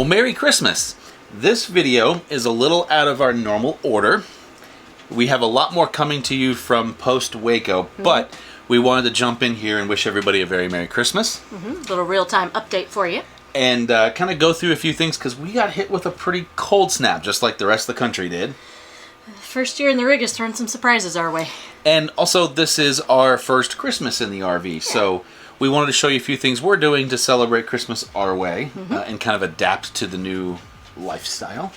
Well, Merry Christmas! This video is a little out of our normal order. We have a lot more coming to you from post-Waco, but we wanted to jump in here and wish everybody a very Merry Christmas. Little real-time update for you. And kind of go through a few things, because we got hit with a pretty cold snap, just like the rest of the country did. First year in the rig has thrown some surprises our way. And also, this is our first Christmas in the RV, so we wanted to show you a few things we're doing to celebrate Christmas our way and kind of adapt to the new lifestyle.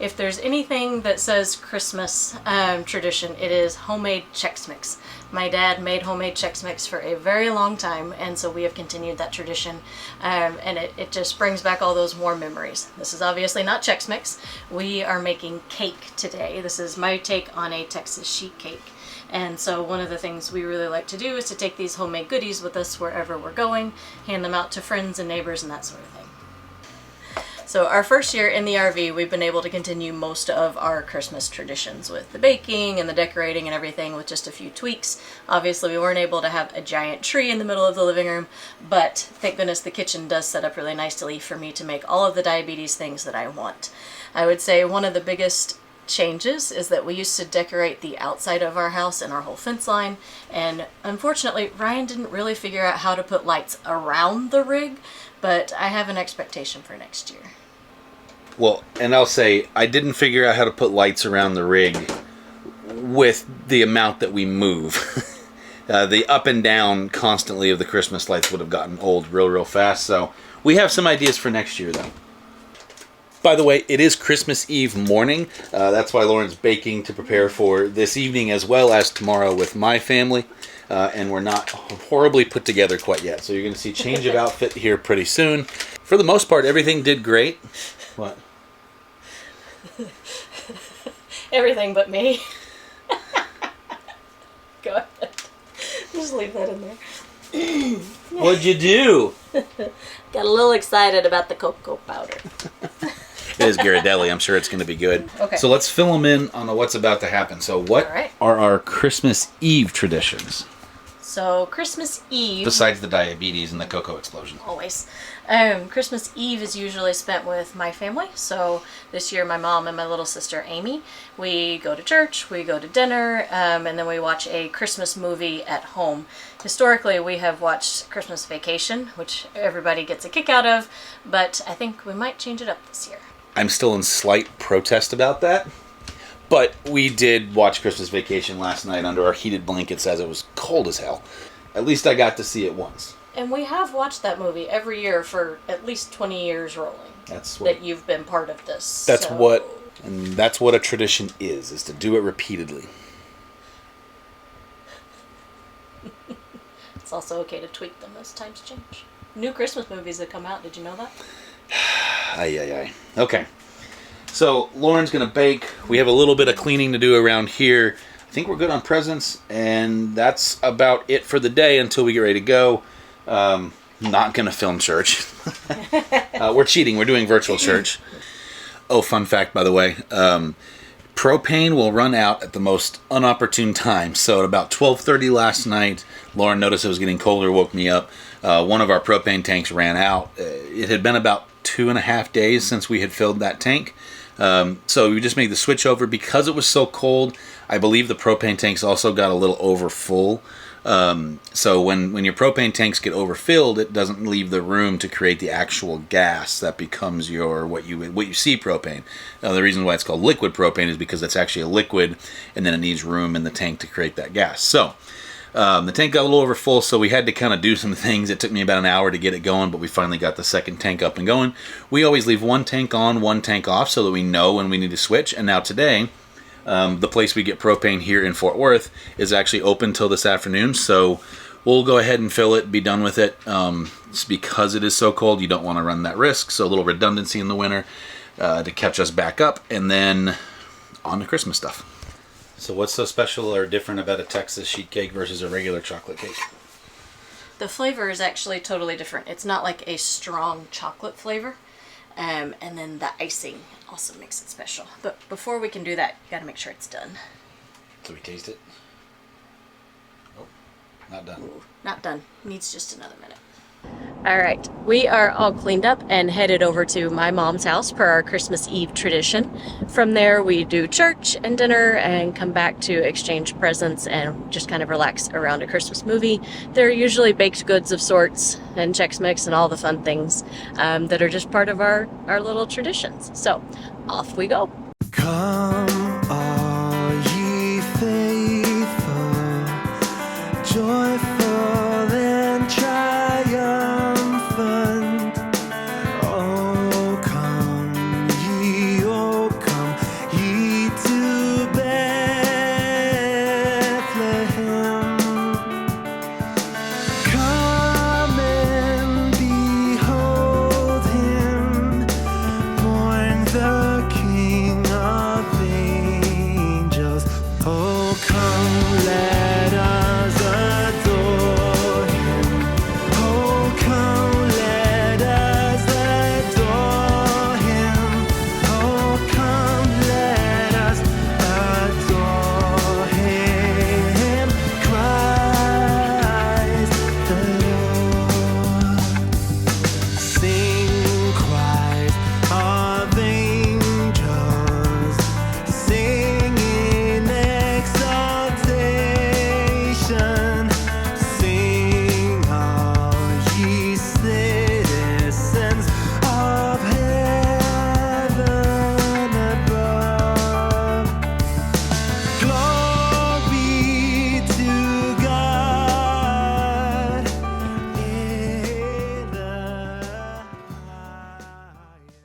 If there's anything that says Christmas tradition, it is homemade Chex Mix. My dad made homemade Chex Mix for a very long time, and so we have continued that tradition, and it just brings back all those warm memories. This is obviously not Chex Mix. We are making cake today. This is my take on a Texas sheet cake. And so one of the things we really like to do is to take these homemade goodies with us wherever we're going, hand them out to friends and neighbors and that sort of thing. So our first year in the RV, we've been able to continue most of our Christmas traditions with the baking and the decorating and everything with just a few tweaks. Obviously, we weren't able to have a giant tree in the middle of the living room, but thank goodness the kitchen does set up really nicely for me to make all of the diabetes things that I want. I would say one of the biggest changes is that we used to decorate the outside of our house and our whole fence line, and unfortunately Ryan didn't really figure out how to put lights around the rig, but I have an expectation for next year. Well, and I'll say, I didn't figure out how to put lights around the rig with the amount that we move. The up and down constantly of the Christmas lights would have gotten old real fast, so we have some ideas for next year, though. By the way, it is Christmas Eve morning. That's why Lauren's baking to prepare for this evening as well as tomorrow with my family. And we're not horribly put together quite yet. So you're going to see change of outfit here pretty soon. For the most part, everything did great. What? Everything but me. Go ahead. Just leave that in there. What'd you do? Got a little excited about the cocoa powder. It is Ghirardelli. I'm sure it's going to be good. Okay. So let's fill them in on what's about to happen. So what are our Christmas Eve traditions? So Christmas Eve... Besides the diabetes and the cocoa explosion. Always. Christmas Eve is usually spent with my family. So this year my mom and my little sister Amy, we go to church, we go to dinner, and then we watch a Christmas movie at home. Historically, we have watched Christmas Vacation, which everybody gets a kick out of, but I think we might change it up this year. I'm still in slight protest about that. But we did watch Christmas Vacation last night under our heated blankets as it was cold as hell. At least I got to see it once. And we have watched that movie every year for at least 20 years rolling. That's what, that you've been part of this. That's what a tradition is to do it repeatedly. It's also okay to tweak them as times change. New Christmas movies that come out, did you know that? Ay. Okay. So Lauren's going to bake. We have a little bit of cleaning to do around here. I think we're good on presents, and that's about it for the day until we get ready to go. Not going to film church. We're cheating. We're doing virtual church. Oh, fun fact, by the way. Propane will run out at the most unopportune time. So at about 12:30 last night, Lauren noticed it was getting colder, woke me up. One of our propane tanks ran out. It had been about 2.5 days since we had filled that tank. So we just made the switch over because it was so cold. I believe the propane tanks also got a little over full. So when your propane tanks get overfilled, it doesn't leave the room to create the actual gas that becomes your what you see propane. The reason why it's called liquid propane is because it's actually a liquid, and then it needs room in the tank to create that gas. So the tank got a little over full, so we had to kind of do some things. It took me about an hour to get it going, but we finally got the second tank up and going. We always leave one tank on, one tank off, so that we know when we need to switch. And now today, the place we get propane here in Fort Worth is actually open till this afternoon, so we'll go ahead and fill it, be done with it. It's because it is so cold, you don't want to run that risk, so a little redundancy in the winter to catch us back up, and then on to Christmas stuff. So what's so special or different about a Texas sheet cake versus a regular chocolate cake? The flavor is actually totally different. It's not like a strong chocolate flavor. And then the icing also makes it special. But before we can do that, you gotta make sure it's done. So we taste it? Oh, Not done. Not done. Needs just another minute. All right, we are all cleaned up and headed over to my mom's house per our Christmas Eve tradition. From there, we do church and dinner and come back to exchange presents and just kind of relax around a Christmas movie. There are usually baked goods of sorts and Chex Mix and all the fun things that are just part of our little traditions. So off we go. Come, all ye faithful, joyful and triumphant. Oh, come ye to Bethlehem. Come and behold him, born the King of angels. Oh, come, let us adore him. Oh, come, let us adore him. Oh, come, let us adore him. Christ the Lord. Sing, choirs of angels, sing in exaltation. Sing, all ye citizens of heaven above. Glory to God in the highest.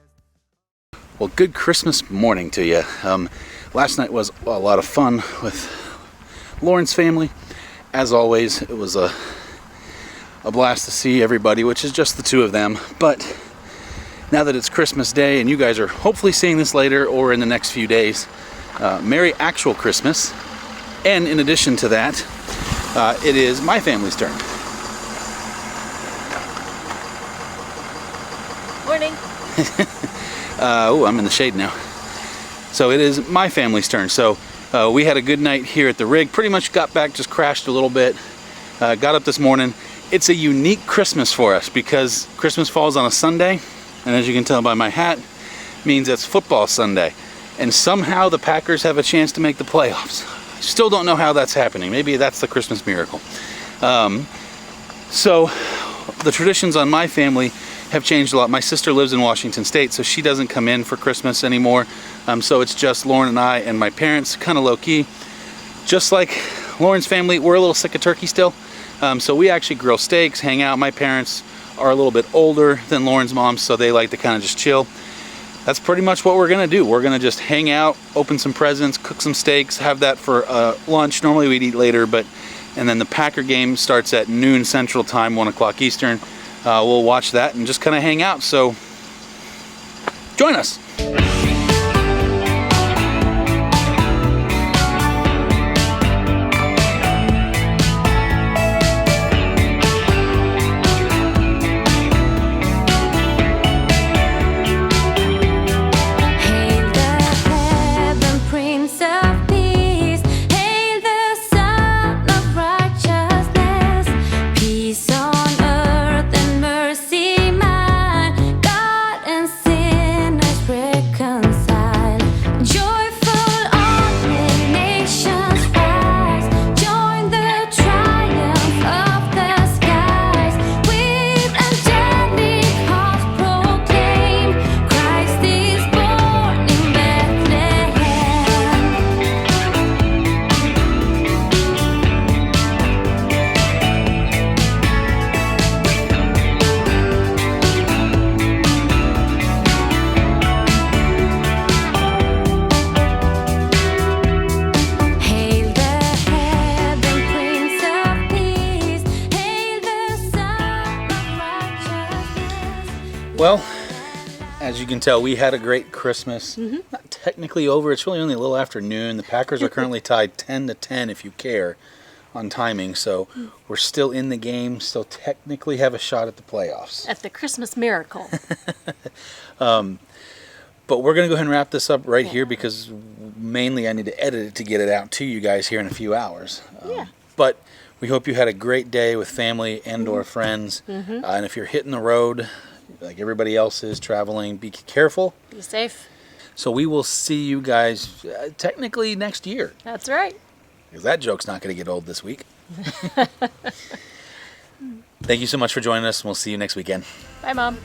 Well, good Christmas morning to you. Last night was a lot of fun with Lauren's family. As always, it was a blast to see everybody, which is just the two of them. But now that it's Christmas Day, and you guys are hopefully seeing this later or in the next few days, Merry actual Christmas. And in addition to that, it is my family's turn. Morning. I'm in the shade now. So it is my family's turn. So we had a good night here at the rig. Pretty much got back, just crashed a little bit. Got up this morning. It's a unique Christmas for us because Christmas falls on a Sunday. And as you can tell by my hat, means it's football Sunday. And somehow the Packers have a chance to make the playoffs. Still don't know how that's happening. Maybe that's the Christmas miracle. So the traditions on my family have changed a lot. My sister lives in Washington State, so she doesn't come in for Christmas anymore. So it's just Lauren and I and my parents, kind of low-key. Just like Lauren's family, we're a little sick of turkey still. So we actually grill steaks, hang out. My parents are a little bit older than Lauren's mom, so they like to kind of just chill. That's pretty much what we're gonna do. We're gonna just hang out, open some presents, cook some steaks, have that for lunch. Normally we'd eat later, and then the Packer game starts at noon Central Time, 1 o'clock Eastern. We'll watch that and just kind of hang out. So join us. Hail the heaven Prince of Peace, hail the Son of Righteousness, peace on earth and mercy mild, God and sinners reconciled. Joyful all the nations rise, join the triumph of the skies, with angelic hearts proclaim, Christ is born in Bethlehem. Hail the heaven Prince of Peace, hail the Son of Righteousness. Well, as you can tell, we had a great Christmas. Not technically over. It's really only a little after noon. The Packers are currently tied 10-10 if you care on timing. So we're still in the game, still technically have a shot at the playoffs. At the Christmas miracle. But we're going to go ahead and wrap this up right here because mainly I need to edit it to get it out to you guys here in a few hours. Yeah. But We hope you had a great day with family and or friends. And if you're hitting the road, like everybody else is traveling, be careful. Be safe. So we will see you guys technically next year. That's right. Because that joke's not going to get old this week. Thank you so much for joining us, and we'll see you next weekend. Bye, Mom.